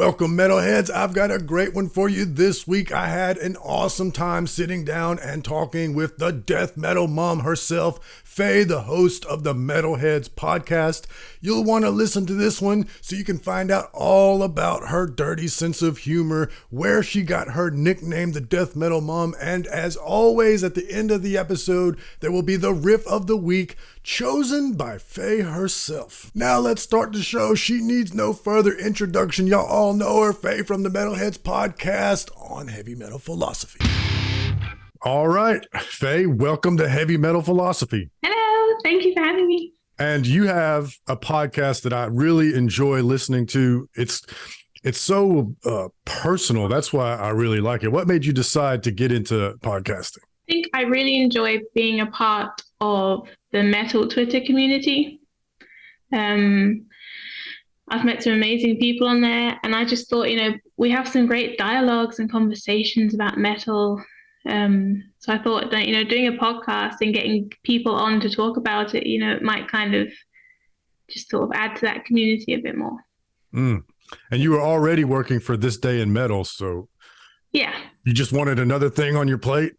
Welcome, metalheads. I've got a great one for you this week. I had an awesome time sitting down and talking with the death metal mom herself, Faye, the host of the Metalheads podcast. You'll want to listen to this one so you can find out all about her dirty sense of humor, where she got her nickname, the death metal mom, and as always, at the end of the episode, there will be the riff of the week, chosen by Faye herself. Now let's start the show. She needs no further introduction. Y'all all know her, Faye from the Metalheads podcast on Heavy Metal Philosophy. All right, Faye, welcome to Heavy Metal Philosophy. Hello, thank you for having me. And you have a podcast that I really enjoy listening to. It's so personal. That's why I really like it. What made you decide to get into podcasting? I think I really enjoy being a part of the metal Twitter community. I've met some amazing people on there, and I just thought, we have some great dialogues and conversations about metal. So I thought that, doing a podcast and getting people on to talk about it, it might kind of just sort of add to that community a bit more. And you were already working for This Day in Metal, so yeah, you just wanted another thing on your plate?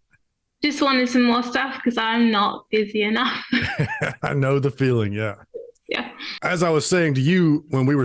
Just wanted some more stuff because I'm not busy enough. I know the feeling, yeah. Yeah. As I was saying to you when we were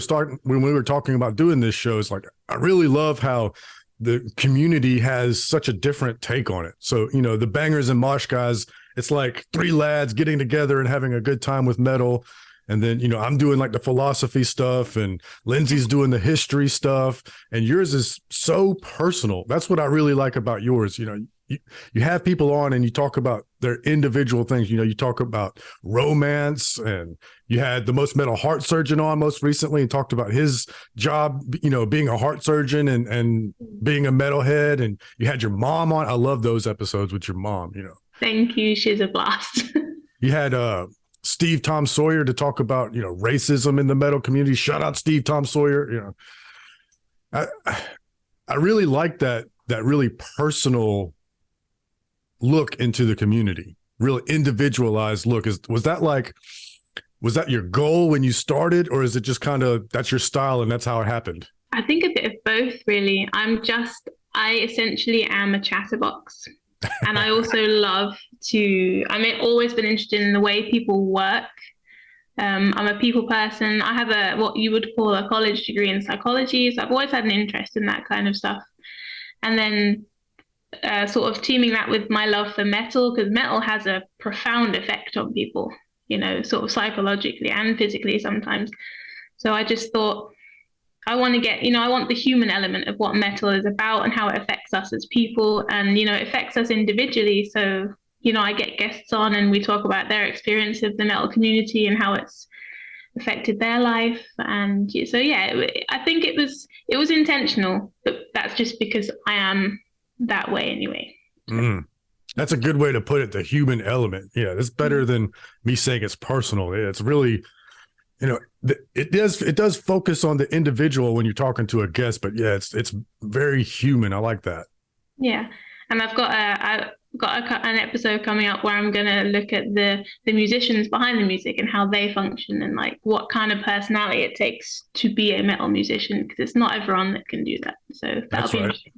talking about doing this show, it's like I really love how the community has such a different take on it. So, the Bangers and Mosh guys, it's like three lads getting together and having a good time with metal. And then, I'm doing like the philosophy stuff, and Lindsay's doing the history stuff, and yours is so personal. That's what I really like about yours. You have people on and you talk about their individual things. You talk about romance, and you had the Most Metal heart surgeon on most recently and talked about his job, being a heart surgeon and being a metalhead. And you had your mom on. I love those episodes with your mom, Thank you. She's a blast. You had Steve Tom Sawyer to talk about, racism in the metal community. Shout out Steve Tom Sawyer. I really like that really personal look into the community, really individualized look. Was that your goal when you started, or is it just kind of that's your style and that's how it happened? I think a bit of both, really. I essentially am a chatterbox. And I also love always been interested in the way people work. I'm a people person. I have what you would call a college degree in psychology. So I've always had an interest in that kind of stuff. And then sort of teaming that with my love for metal, because metal has a profound effect on people, sort of psychologically and physically sometimes. So I just thought I want to get, I want the human element of what metal is about and how it affects us as people, and, it affects us individually. So, I get guests on and we talk about their experience of the metal community and how it's affected their life. And so, yeah, I think it was intentional, but that's just because I am that way anyway. That's a good way to put it, the human element. Yeah, it's better than me saying it's personal. It's really, it does focus on the individual when you're talking to a guest, but yeah, it's very human. I like that. Yeah. And I've got an episode coming up where I'm going to look at the musicians behind the music and how they function, and like what kind of personality it takes to be a metal musician, because it's not everyone that can do that. So that'll be interesting.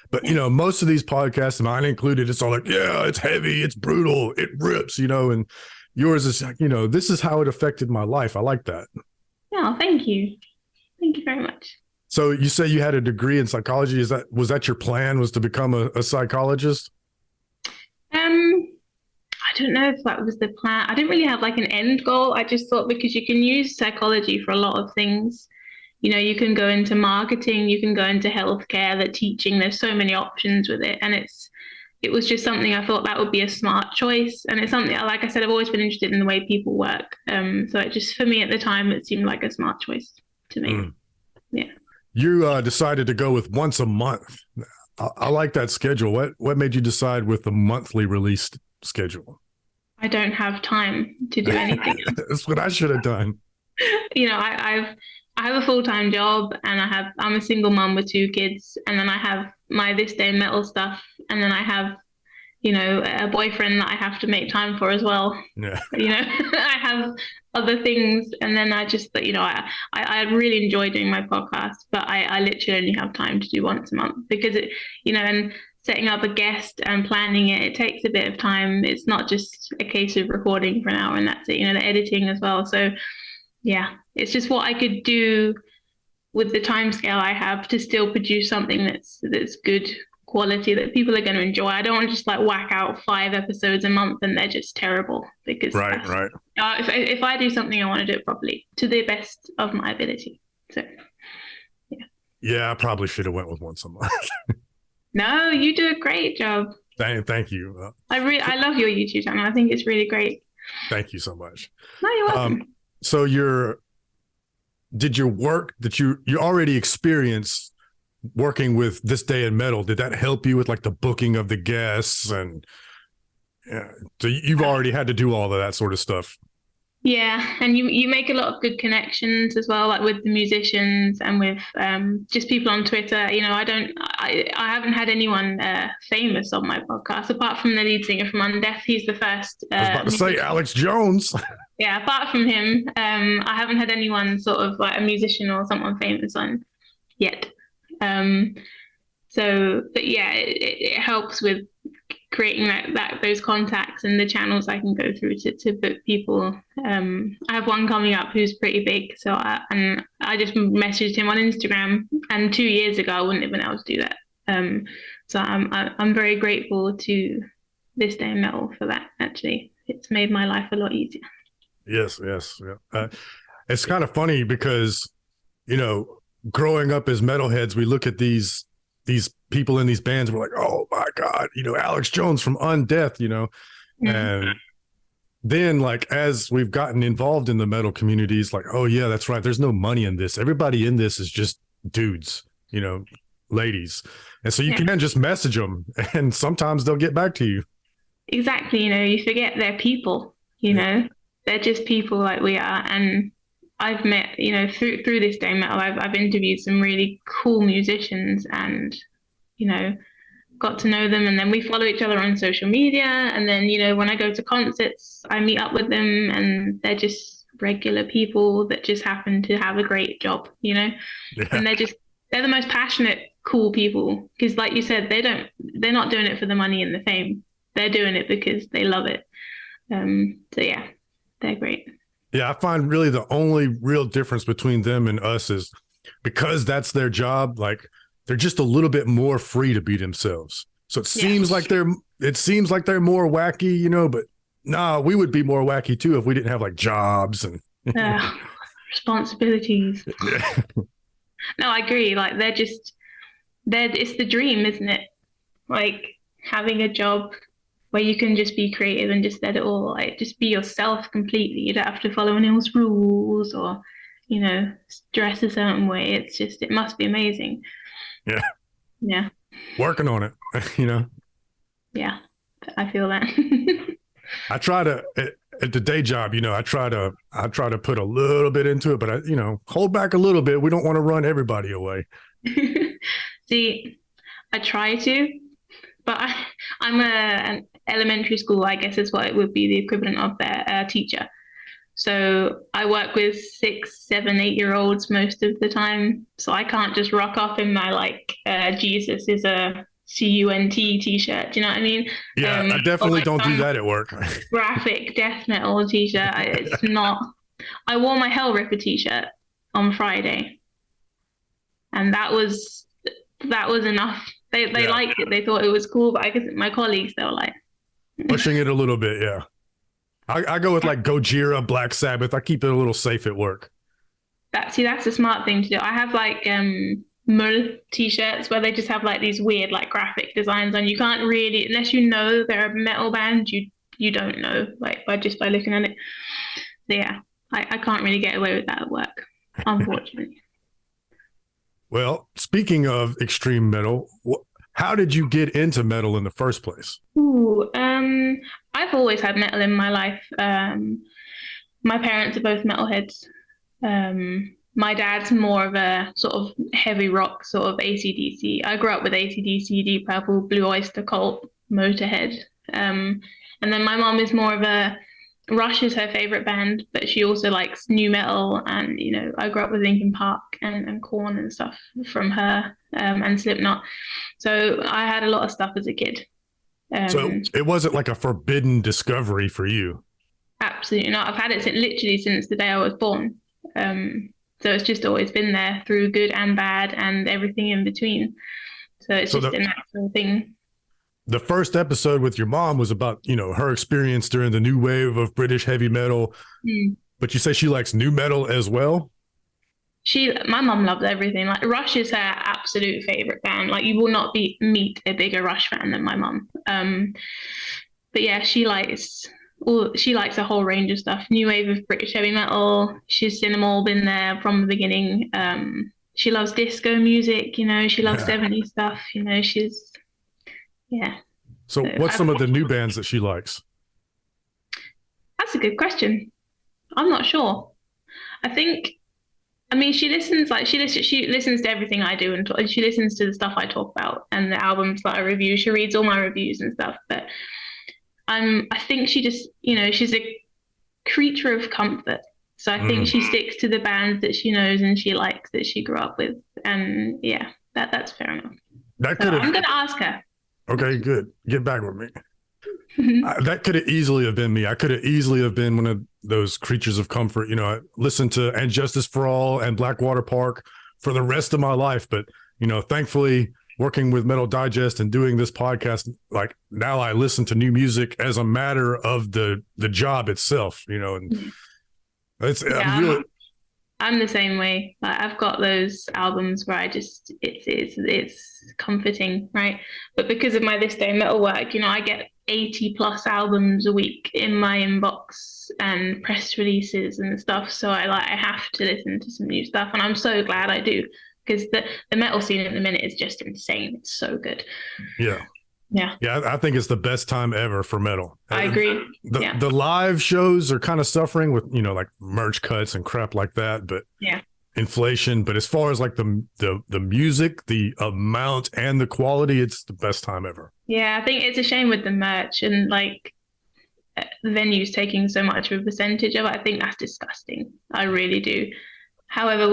But, most of these podcasts, mine included, it's all like, yeah, it's heavy, it's brutal, it rips, and yours is like, this is how it affected my life. I like that. Oh, thank you. Thank you very much. So you say you had a degree in psychology. Was that your plan, was to become a psychologist? I don't know if that was the plan. I didn't really have like an end goal. I just thought because you can use psychology for a lot of things. You can go into marketing, you can go into healthcare, the teaching, there's so many options with it. And it was just something I thought that would be a smart choice. And it's something, like I said, I've always been interested in the way people work. So it just, for me at the time, it seemed like a smart choice to make. Yeah. You decided to go with once a month. I like that schedule. What made you decide with the monthly release schedule? I don't have time to do anything else. That's what I should have done. I have a full-time job, and I'm a single mom with 2 kids, and then I have my This Day in Metal stuff, and then I have, a boyfriend that I have to make time for as well. Yeah. I have other things, and then I just, I really enjoy doing my podcast, but I literally only have time to do once a month because and setting up a guest and planning it takes a bit of time. It's not just a case of recording for an hour and that's it, the editing as well. So yeah, it's just what I could do with the time scale I have to still produce something that's good quality that people are going to enjoy. I don't want to just like whack out 5 episodes a month and they're just terrible because Right, right. If I do something, I want to do it properly to the best of my ability. So yeah, I probably should have went with once a month. No, you do a great job. Thank you. I love your YouTube channel. I think it's really great. Thank you so much. No, you're welcome. So did your work that you already experienced working with This Day in Metal, did that help you with like the booking of the guests? And yeah, so you've already had to do all of that sort of stuff. Yeah, and you make a lot of good connections as well, like with the musicians and with just people on Twitter. I haven't had anyone famous on my podcast apart from the lead singer from Undeath. He's the first. I was about to say Alex Jones. Yeah, apart from him, I haven't had anyone sort of like a musician or someone famous on yet. But yeah, it helps with creating those contacts and the channels I can go through to book people. I have one coming up who's pretty big, so I just messaged him on Instagram, and 2 years ago I wouldn't have been able to do that. So I'm very grateful to This Day in Metal for that. Actually, it's made my life a lot easier. Yes. Yeah. It's kind of funny because growing up as metalheads, we look at these people in these bands, we're like, oh my God, Alex Jones from Undeath, and then like, as we've gotten involved in the metal communities, like, oh yeah, that's right. There's no money in this. Everybody in this is just dudes, ladies. And so you can just message them and sometimes they'll get back to you. Exactly. You forget they're people, they're just people like we are. And I've met, through This Day Metal, I've interviewed some really cool musicians and, got to know them. And then we follow each other on social media. And then, when I go to concerts, I meet up with them and they're just regular people that just happen to have a great job, Yeah. And they're the most passionate, cool people. Because like you said, they're not doing it for the money and the fame. They're doing it because they love it. So yeah, they're great. Yeah, I find really the only real difference between them and us is because that's their job, like they're just a little bit more free to be themselves. So it seems like they're more wacky, but nah, we would be more wacky too if we didn't have like jobs and responsibilities. Yeah. No, I agree. Like it's the dream, isn't it? Like having a job where you can just be creative and just let it all, like, just be yourself completely. You don't have to follow anyone's rules or, dress a certain way. It's just, it must be amazing. Yeah. Yeah. Working on it, Yeah, I feel that. I try to, at the day job, I try to put a little bit into it, but I, hold back a little bit. We don't want to run everybody away. See, I try to, but I'm an elementary school, I guess is what it would be the equivalent of their teacher. So I work with 6, 7, 8-year-olds most of the time. So I can't just rock off in my Jesus is a CUNT t-shirt. Do you know what I mean? Yeah, I definitely don't do that at work. Graphic death metal t-shirt. It's not. I wore my Hellripper t-shirt on Friday, and that was enough. They liked it. They thought it was cool, but I guess my colleagues, they were like pushing it a little bit. Yeah, I go with like Gojira, Black Sabbath. I keep it a little safe at work. That's a smart thing to do. I have like Mull t-shirts where they just have like these weird like graphic designs on. You can't really, unless they're a metal band, you don't know like by looking at it. So yeah, I can't really get away with that at work, unfortunately. Well, speaking of extreme metal, how did you get into metal in the first place? Ooh, I've always had metal in my life. My parents are both metalheads. My dad's more of a sort of heavy rock, sort of AC/DC. I grew up with AC/DC, Deep Purple, Blue Oyster Cult, Motorhead. And then my mom is more of a Rush is her favorite band, but she also likes new metal. And, I grew up with Linkin Park and Korn and stuff from her, and Slipknot. So I had a lot of stuff as a kid. So it wasn't like a forbidden discovery for you. Absolutely not. I've had it literally since the day I was born. So it's just always been there through good and bad and everything in between. So it's just a natural thing. The first episode with your mom was about, her experience during the new wave of British heavy metal. But you say she likes new metal as well? My mom loves everything. Like Rush is her absolute favorite band. Like you will not meet a bigger Rush fan than my mom. But yeah, she likes a whole range of stuff. New wave of British heavy metal. She's seen them all, been there from the beginning. She loves disco music. She loves 70s stuff. Yeah. So what's some of the new bands that she likes? That's a good question. I'm not sure. She listens to everything I do, and she listens to the stuff I talk about and the albums that I review. She reads all my reviews and stuff. But I think she just, she's a creature of comfort. So I think she sticks to the bands that she knows and she likes, that she grew up with. And yeah, that's fair enough. I'm going to ask her. Okay, good. Get back with me. That could have easily have been me. I could have easily have been one of those creatures of comfort. I listened to And Justice for All and Blackwater Park for the rest of my life. But, thankfully, working with Metal Digest and doing this podcast, like now I listen to new music as a matter of the job itself, and I'm the same way. Like I've got those albums where it's comforting, right? But because of my This Day Metal work, I get 80 plus albums a week in my inbox and press releases and stuff. So I have to listen to some new stuff, and I'm so glad I do, because the metal scene at the minute is just insane. It's so good. Yeah. I think it's the best time ever for metal. I agree. The live shows are kind of suffering with, like merch cuts and crap like that, but inflation. But as far as like the music, the amount and the quality, it's the best time ever. Yeah, I think it's a shame with the merch and like the venues taking so much of a percentage of it. I think that's disgusting. I really do. However,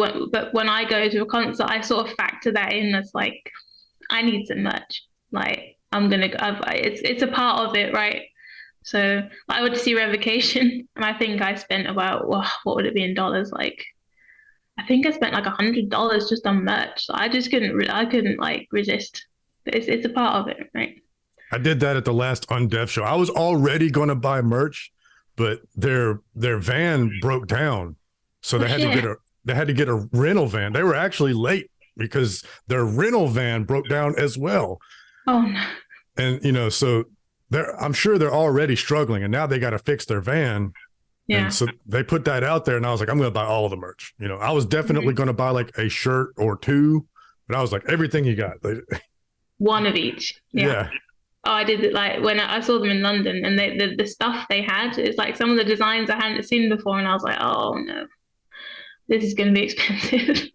when I go to a concert, I sort of factor that in as like, I need some merch. Like, it's a part of it, right? So I went to see Revocation, and I think I spent about, what would it be in dollars? Like, I think I spent like $100 just on merch. So I couldn't like resist. It's a part of it, right? I did that at the last Undeaf show. I was already going to buy merch, but their van broke down, so they had to get a rental van. They were actually late because their rental van broke down as well. Oh no. And so I'm sure they're already struggling, and now they got to fix their van. Yeah. And so they put that out there, and I was like, I'm going to buy all of the merch. I was definitely going to buy like a shirt or two, but I was like, everything you got. One of each. Yeah. Oh, I did it like when I saw them in London, and the stuff they had is like some of the designs I hadn't seen before, and I was like, oh no, this is going to be expensive.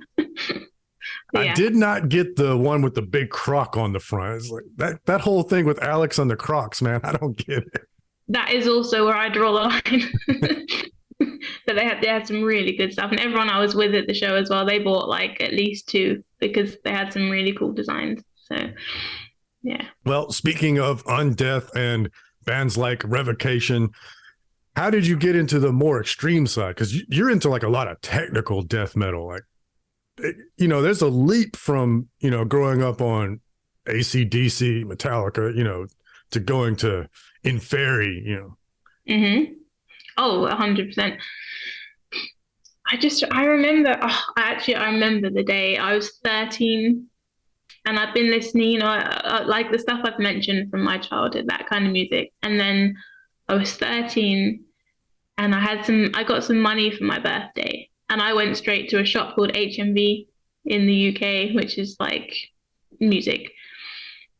I did not get the one with the big croc on the front. It's like that whole thing with Alex and the Crocs, man. I don't get it. That is also where I draw the line. But they had some really good stuff, and everyone I was with at the show as well, they bought like at least two because they had some really cool designs. So yeah. Well, speaking of Undeath and bands like Revocation, how did you get into the more extreme side? Because you're into like a lot of technical death metal, like. There's a leap from, growing up on AC/DC, Metallica, to going to Inferi, Mm-hmm. Oh, 100%. I remember the day I was 13 and I've been listening, like the stuff I've mentioned from my childhood, that kind of music. And then I was 13 and I got some money for my birthday. And I went straight to a shop called HMV in the UK, which is like music.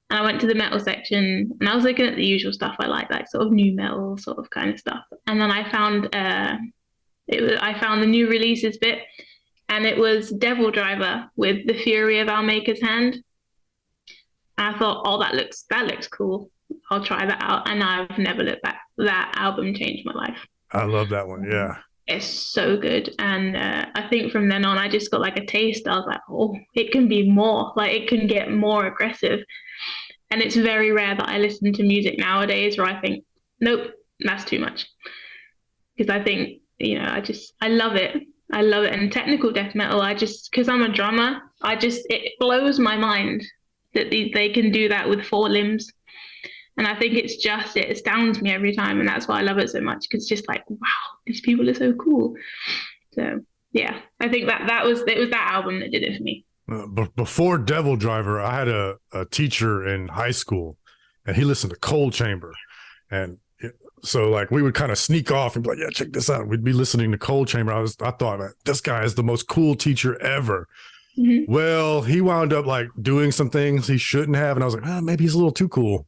And I went to the metal section and I was looking at the usual stuff I like sort of new metal sort of kind of stuff. And then I found the new releases bit, and it was Devil Driver with The Fury of Our Maker's Hand. And I thought, oh, that looks cool. I'll try that out. And I've never looked back. That album changed my life. I love that one. Yeah. It's so good. And I think from then on, I just got like a taste. I was like, oh, it can be more. Like it can get more aggressive. And it's very rare that I listen to music nowadays where I think, nope, that's too much. Because I think, I love it. I love it. And technical death metal, because I'm a drummer, it blows my mind that they can do that with four limbs. And I think it astounds me every time. And that's why I love it so much, because it's just like, wow, these people are so cool. So, yeah, I think it was that album that did it for me. Before Devil Driver, I had a teacher in high school, and he listened to Cold Chamber. And so like we would kind of sneak off and be like, yeah, check this out. We'd be listening to Cold Chamber. I thought, this guy is the most cool teacher ever. Mm-hmm. Well, he wound up like doing some things he shouldn't have. And I was like, maybe he's a little too cool.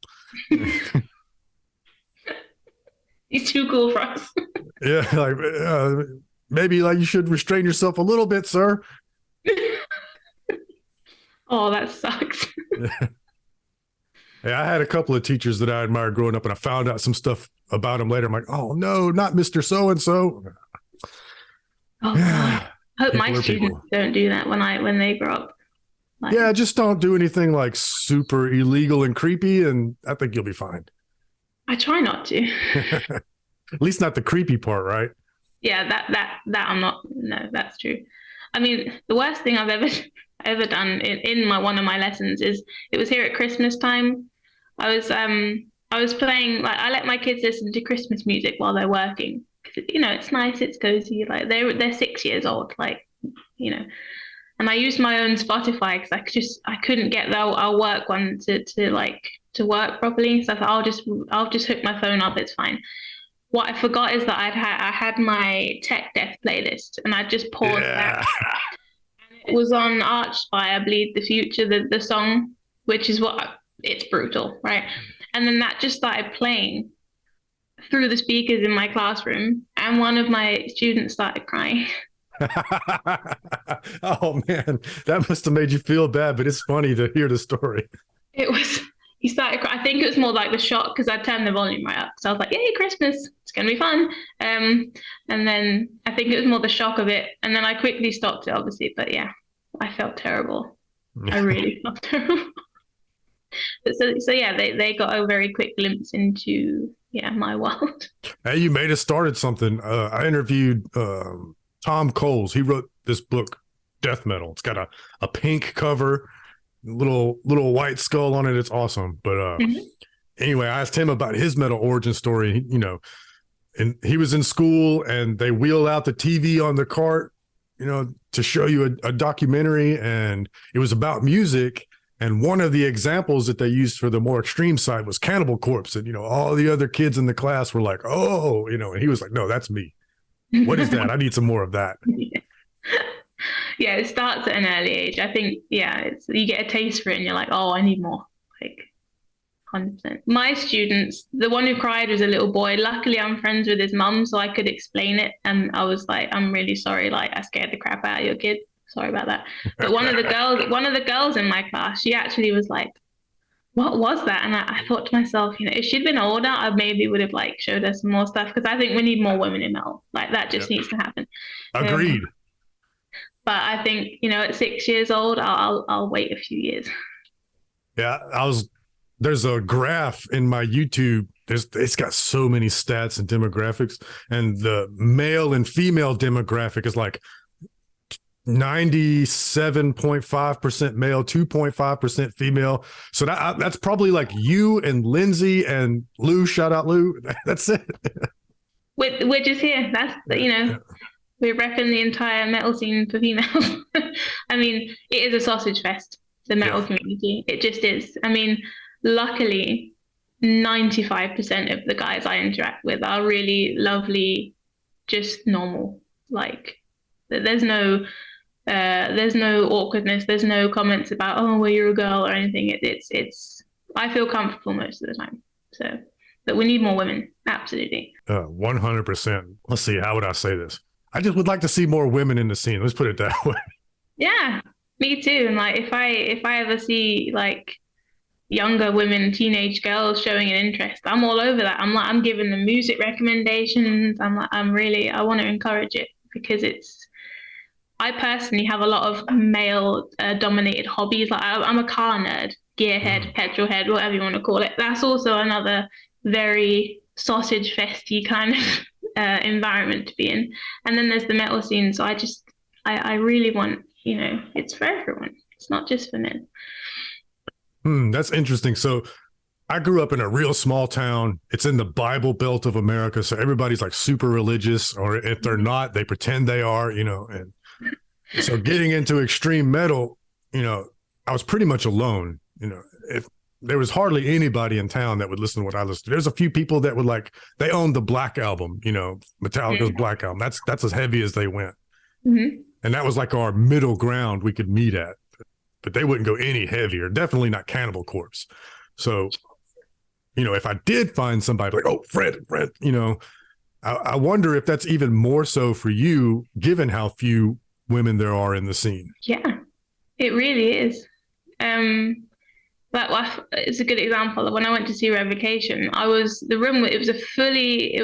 He's too cool for us. Yeah. Like maybe like you should restrain yourself a little bit, sir. Oh, that sucks. Yeah, I had a couple of teachers that I admired growing up, and I found out some stuff about them later. I'm like, oh no, not Mr. So-and-so. Oh, yeah. I hope my students don't do that when they grow up. Like, yeah, just don't do anything like super illegal and creepy, and I think you'll be fine. I try not to. At least not the creepy part, right? Yeah, that I'm not. No, that's true. I mean, the worst thing I've ever done in one of my lessons is it was here at Christmas time. I was playing, like, I let my kids listen to Christmas music while they're working. It's nice, it's cozy. Like they're 6 years old, like, and I used my own Spotify because I couldn't get our work one to work properly. So I thought I'll just hook my phone up. It's fine. What I forgot is that I had my tech death playlist, and I just paused that. It was on Archspire, Bleed the Future, the song, which is it's brutal, right? And then that just started playing through the speakers in my classroom, and one of my students started crying. Oh man, that must have made you feel bad, but it's funny to hear the story. He started crying. I think it was more like the shock, because I turned the volume right up. So I was like, yay, Christmas, it's going to be fun. And then I think it was more the shock of it. And then I quickly stopped it, obviously. But yeah, I felt terrible. I really felt terrible. So yeah, they got a very quick glimpse into, my world. Hey, you may have started something. I interviewed Tom Coles. He wrote this book, Death Metal. It's got a pink cover, little white skull on it. It's awesome. But anyway, I asked him about his metal origin story. And he was in school, and they wheel out the TV on the cart, to show you a documentary, and it was about music. And one of the examples that they used for the more extreme side was Cannibal Corpse. And, all the other kids in the class were like, oh, and he was like, no, that's me. What is that? I need some more of that. Yeah, it starts at an early age. I think, you get a taste for it and you're like, oh, I need more. Like, 100%. My students, the one who cried was a little boy. Luckily, I'm friends with his mum, so I could explain it. And I was like, I'm really sorry. Like, I scared the crap out of your kid. Sorry about that. But one of the girls in my class, she actually was like, what was that? And I thought to myself, if she'd been older, I maybe would have like showed her some more stuff, because I think we need more women in metal. Like that just needs to happen. Agreed. But I think, at 6 years old, I'll wait a few years. Yeah, there's a graph in my YouTube. It's got so many stats and demographics, and the male and female demographic is like 97.5% male, 2.5% female. So that's probably like you and Lindsay and Lou. Shout out Lou. That's it. We're just here. That's we're repping the entire metal scene for females. I mean, it is a sausage fest, the metal community. It just is. I mean, luckily, 95% of the guys I interact with are really lovely, just normal. Like, there's no awkwardness. There's no comments about, oh, well, you're a girl or anything. It's. I feel comfortable most of the time. So, but we need more women. Absolutely. 100%. Let's see. How would I say this? I just would like to see more women in the scene. Let's put it that way. Yeah, me too. And like, if I ever see like younger women, teenage girls showing an interest, I'm all over that. I'm giving them music recommendations. I want to encourage it because I personally have a lot of male dominated hobbies. Like I'm a car nerd, gearhead, petrol head, whatever you want to call it. That's also another very sausage festy kind of environment to be in. And then there's the metal scene. So I really want, it's for everyone. It's not just for men. That's interesting. So I grew up in a real small town. It's in the Bible Belt of America. So everybody's like super religious, or if they're not, they pretend they are, and so getting into extreme metal, I was pretty much alone. If there was hardly anybody in town that would listen to what I listened to. There's a few people that would they owned the Black Album, Metallica's Black Album. That's as heavy as they went. Mm-hmm. And that was like our middle ground we could meet at. But they wouldn't go any heavier, definitely not Cannibal Corpse. So, if I did find somebody like, oh, Fred, I wonder if that's even more so for you, given how few women there are in the scene. Yeah, it really is. It's a good example of when I went to see Revocation. It was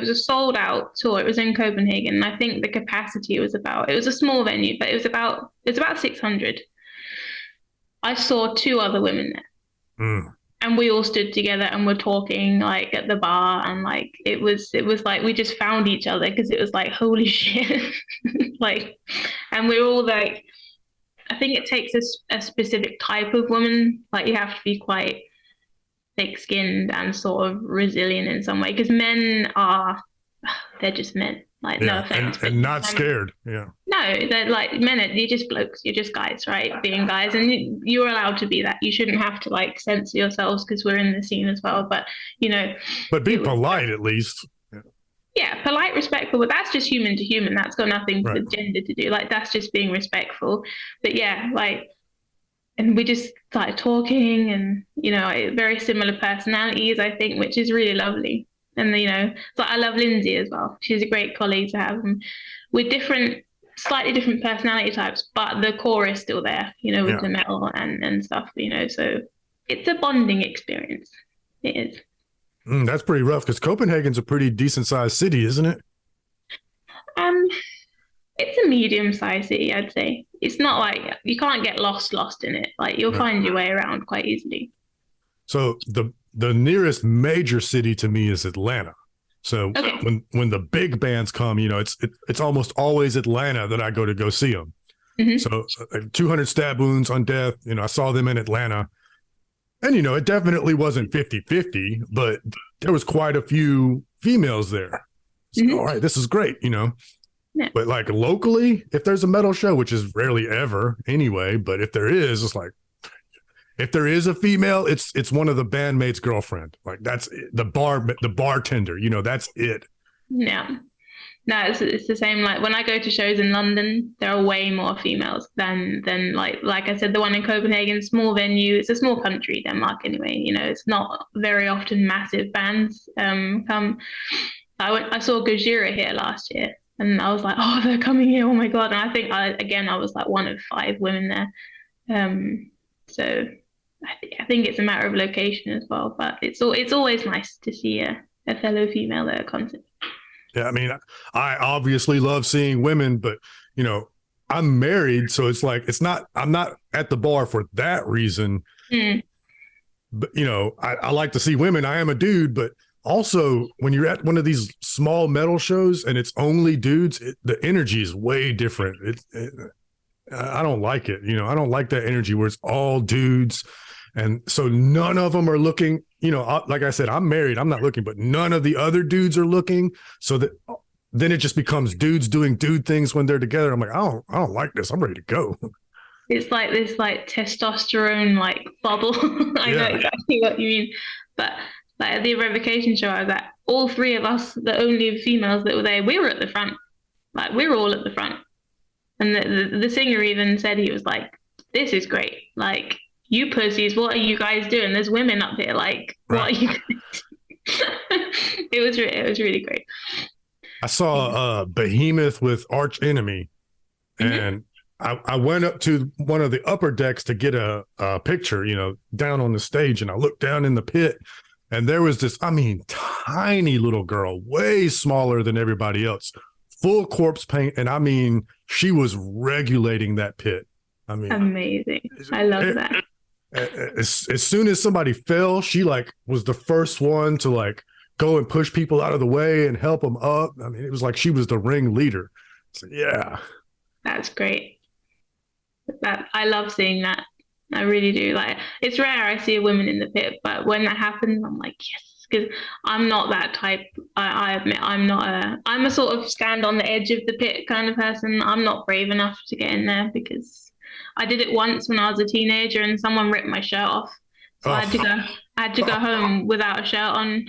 a sold out tour. It was in Copenhagen. And I think the capacity it was a small venue, but it was about 600. I saw two other women there. And we all stood together and were talking like at the bar, and like it was like we just found each other because it was like, holy shit. And we're all like, I think it takes a specific type of woman. Like you have to be quite thick-skinned and sort of resilient in some way, because they're just men. Like, no offense, and not scared. Yeah. No, they're like men. You're just blokes. You're just guys, right? Being guys, and you're allowed to be that. You shouldn't have to like censor yourselves because we're in the scene as well. But but be polite at least. Yeah, polite, respectful, but that's just human to human. That's got nothing with gender to do. Like, that's just being respectful. But yeah, and we just started talking, and, very similar personalities, I think, which is really lovely. And, so I love Lindsay as well. She's a great colleague to have. And we're slightly different personality types, but the core is still there, with the metal and stuff, so it's a bonding experience. It is. That's pretty rough, because Copenhagen's a pretty decent sized city, isn't it? It's a medium-sized city, I'd say. It's not like you can't get lost in it. Like you'll find your way around quite easily. So the nearest major city to me is Atlanta. So when the big bands come, it's almost always Atlanta that I go see them. Mm-hmm. So 200 Stab Wounds, Undeath, I saw them in Atlanta. And, it definitely wasn't 50-50, but there was quite a few females there. So, all right, this is great, Yeah. But like locally, if there's a metal show, which is rarely ever anyway, but if there is, it's like, if there is a female, it's one of the bandmates' girlfriend. Like that's it. The bartender, that's it. Yeah. No, it's the same. Like when I go to shows in London, there are way more females than like I said, the one in Copenhagen, small venue. It's a small country, Denmark anyway. It's not very often massive bands come. I saw Gojira here last year, and I was like, oh, they're coming here. Oh my God. And I think I was like one of 5 women there. So I think it's a matter of location as well, but it's always nice to see a fellow female at a concert. Yeah, I mean, I obviously love seeing women, but I'm married, so it's like I'm not at the bar for that reason. But I like to see women. I am a dude, but also when you're at one of these small metal shows and it's only dudes, the energy is way different. I don't like it. I don't like that energy where it's all dudes. And so none of them are looking, like I said, I'm married, I'm not looking, but none of the other dudes are looking. So that then it just becomes dudes doing dude things when they're together. I'm like, I don't like this. I'm ready to go. It's like this testosterone bubble. I know exactly what you mean. But at the Revocation show I was at, all 3 of us, the only females that were there, we were at the front. Like we were all at the front. And the singer even said, he was like, this is great. Like, you pussies, what are you guys doing? There's women up here. Like, what are you doing? It was really great. I saw Behemoth with Arch Enemy, and I went up to one of the upper decks to get a picture, down on the stage, and I looked down in the pit, and there was this, I mean, tiny little girl, way smaller than everybody else, full corpse paint, and I mean, she was regulating that pit. I mean, Amazing. I love that. as soon as somebody fell, she like was the first one to like go and push people out of the way and help them up. I mean, it was like she was the ring leader. So, yeah. That's great. That I love seeing that. I really do. Like it's rare I see a woman in the pit, but when that happens, I'm like, yes, because I'm not that type. I admit I'm a sort of stand on the edge of the pit kind of person. I'm not brave enough to get in there because I did it once when I was a teenager and someone ripped my shirt off. So I had to go home without a shirt on,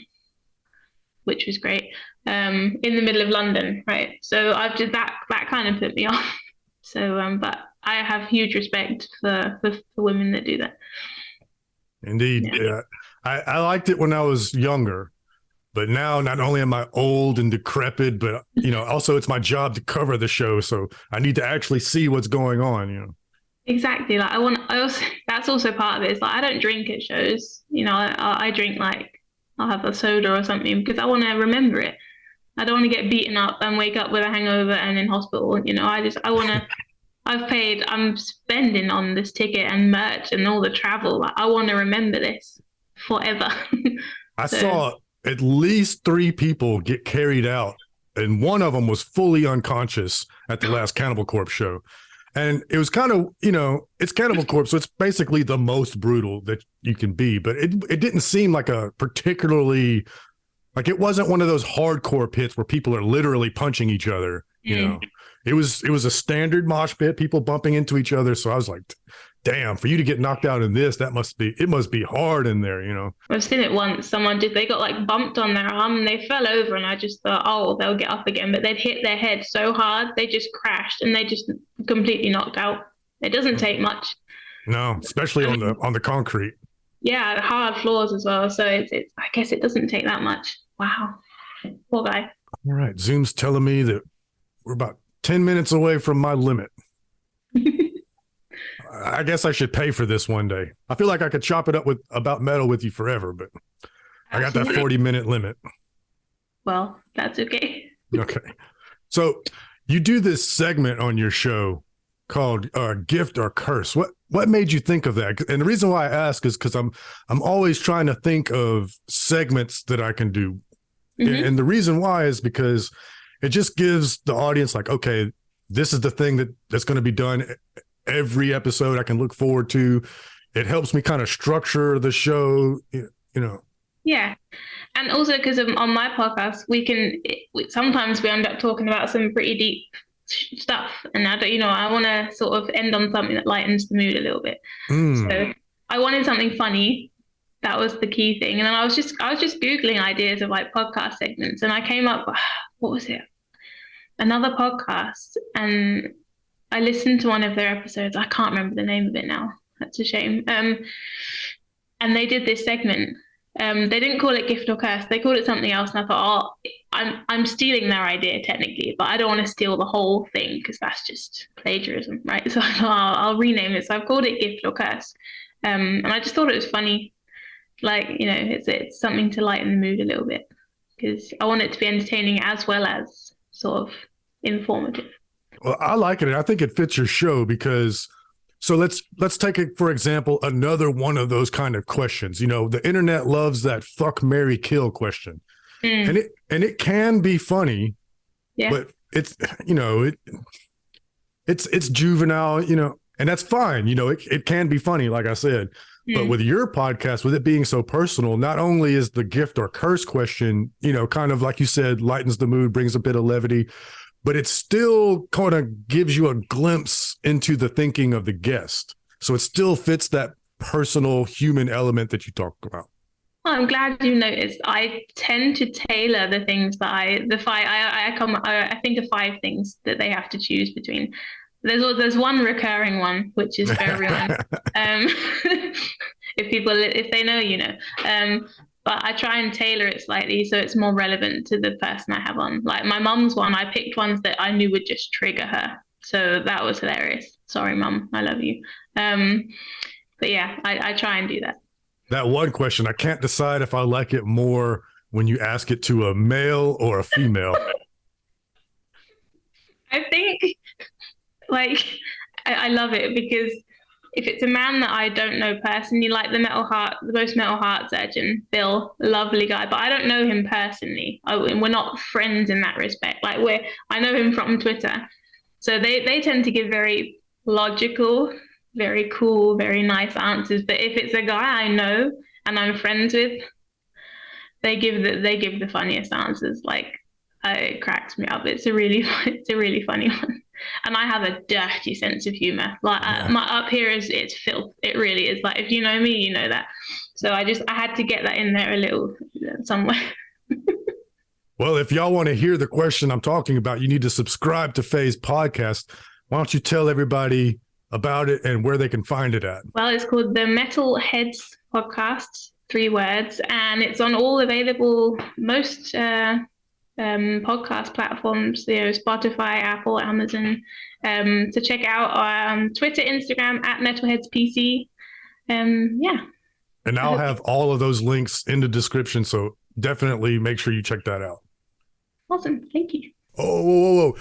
which was great. In the middle of London, right? So I've just that kind of put me off. So but I have huge respect for women that do that. Indeed. Yeah. I liked it when I was younger, but now not only am I old and decrepit, but also it's my job to cover the show. So I need to actually see what's going on. Exactly. Like I also, that's also part of it. It's like, I don't drink at shows, I drink like, I'll have a soda or something because I want to remember it. I don't want to get beaten up and wake up with a hangover and in hospital. I want to, I'm spending on this ticket and merch and all the travel. Like, I want to remember this forever. I saw at least 3 people get carried out, and one of them was fully unconscious at the last Cannibal Corpse show. And it was kind of, it's Cannibal Corpse, so it's basically the most brutal that you can be. But it didn't seem like a particularly, like it wasn't one of those hardcore pits where people are literally punching each other, It was a standard mosh pit, people bumping into each other. So I was like, damn, for you to get knocked out in this, it must be hard in there. I've seen it once. They got like bumped on their arm and they fell over and I just thought, oh, they'll get up again. But they'd hit their head so hard, they just crashed and they just completely knocked out. It doesn't take much. No, especially on the concrete. Yeah, hard floors as well. So it's I guess it doesn't take that much. Wow. Poor guy. All right. Zoom's telling me that we're about 10 minutes away from my limit. I guess I should pay for this one day. I feel like I could chop it up about metal with you forever, but I got that 40-minute limit. Well, that's okay. Okay. So you do this segment on your show called Gift or Curse. What made you think of that? And the reason why I ask is because I'm always trying to think of segments that I can do. Mm-hmm. And the reason why is because it just gives the audience like, okay, this is the thing that's going to be done every episode I can look forward to. It helps me kind of structure the show, Yeah. And also because on my podcast, sometimes we end up talking about some pretty deep stuff. And I want to sort of end on something that lightens the mood a little bit. So I wanted something funny. That was the key thing. And then I was just Googling ideas of like podcast segments and I came up, what was it? Another podcast. And I listened to one of their episodes. I can't remember the name of it now. That's a shame. And they did this segment. They didn't call it Gift or Curse. They called it something else. And I thought, I'm stealing their idea technically, but I don't want to steal the whole thing because that's just plagiarism, right? So I thought I'll rename it. So I've called it Gift or Curse. And I just thought it was funny. Like, it's something to lighten the mood a little bit because I want it to be entertaining as well as sort of informative. Well, I like it. I think it fits your show because so let's take it, for example, another one of those kind of questions. The internet loves that fuck, marry, kill question. And it can be funny, but it's it's juvenile, and that's fine. It can be funny, like I said. But with your podcast, with it being so personal, not only is the gift or curse question, kind of like you said, lightens the mood, brings a bit of levity, but it still kind of gives you a glimpse into the thinking of the guest. So it still fits that personal human element that you talk about. Well, I'm glad you noticed. I tend to tailor the things that I think of 5 things that they have to choose between. There's one recurring one, which is for everyone. If they know, but I try and tailor it slightly so it's more relevant to the person I have on. Like my mum's one, I picked ones that I knew would just trigger her. So that was hilarious. Sorry, mum, I love you. But yeah, I try and do that. That one question, I can't decide if I like it more when you ask it to a male or a female. I think like I love it because if it's a man that I don't know personally, like the most metal heart surgeon, Bill, lovely guy, but I don't know him personally. We're not friends in that respect. Like I know him from Twitter, so they tend to give very logical, very cool, very nice answers. But if it's a guy I know and I'm friends with, they give the funniest answers. Like it cracks me up. It's a really funny one. And I have a dirty sense of humor. Like my up here it's filth. It really is. Like if you know me, you know that. So I had to get that in there a little somewhere. Well, if y'all want to hear the question I'm talking about, you need to subscribe to Faye's podcast. Why don't you tell everybody about it and where they can find it at? Well, it's called the Metal Heads Podcast, 3 words, and it's on all available most podcast platforms, Spotify, Apple, Amazon. To check out Twitter, Instagram at MetalheadsPC. Yeah. And I'll have all of those links in the description, so definitely make sure you check that out. Awesome. Thank you. Oh, whoa, whoa, whoa.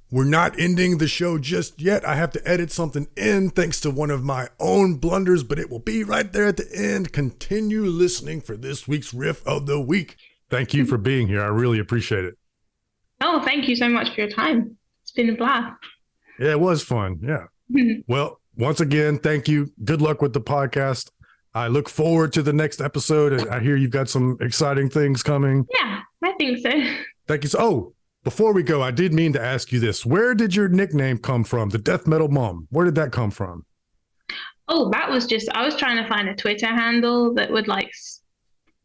We're not ending the show just yet. I have to edit something in thanks to one of my own blunders, but it will be right there at the end. Continue listening for this week's Riff of the Week. Thank you for being here. I really appreciate it. Oh, thank you so much for your time. It's been a blast. Yeah, it was fun. Yeah. Well, once again, thank you. Good luck with the podcast. I look forward to the next episode. And I hear you've got some exciting things coming. Yeah, I think so. Thank you. Before we go, I did mean to ask you this. Where did your nickname come from? The Death Metal Mom. Where did that come from? Oh, that was I was trying to find a Twitter handle that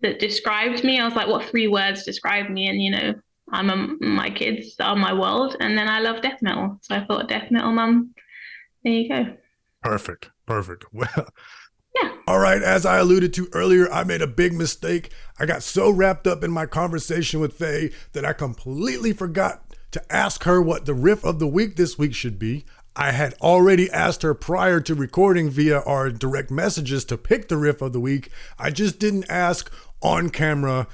that described me. I was like, what 3 words describe me? And, my kids are my world. And then I love death metal. So I thought Death Metal Mom. There you go. Perfect. Well, yeah. All right. As I alluded to earlier, I made a big mistake. I got so wrapped up in my conversation with Faye that I completely forgot to ask her what the riff of the week this week should be. I had already asked her prior to recording via our direct messages to pick the riff of the week. I just didn't ask on camera.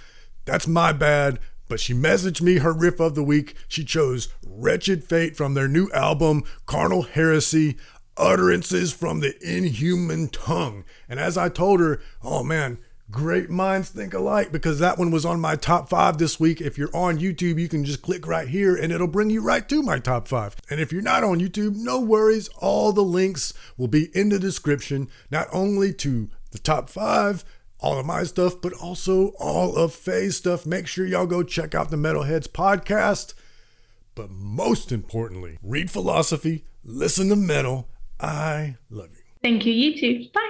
That's my bad. But she messaged me her riff of the week. She chose Wretched Fate from their new album, Carnal Heresy, Utterances from the Inhuman Tongue. And as I told her, oh man, great minds think alike, because that one was on my top 5 this week. If you're on YouTube, you can just click right here and it'll bring you right to my top 5. And if you're not on YouTube, no worries. All the links will be in the description, not only to the top 5, all of my stuff, but also all of Faye's stuff. Make sure y'all go check out the Metalheads podcast. But most importantly, read philosophy, listen to metal. I love you. Thank you. You too. Bye.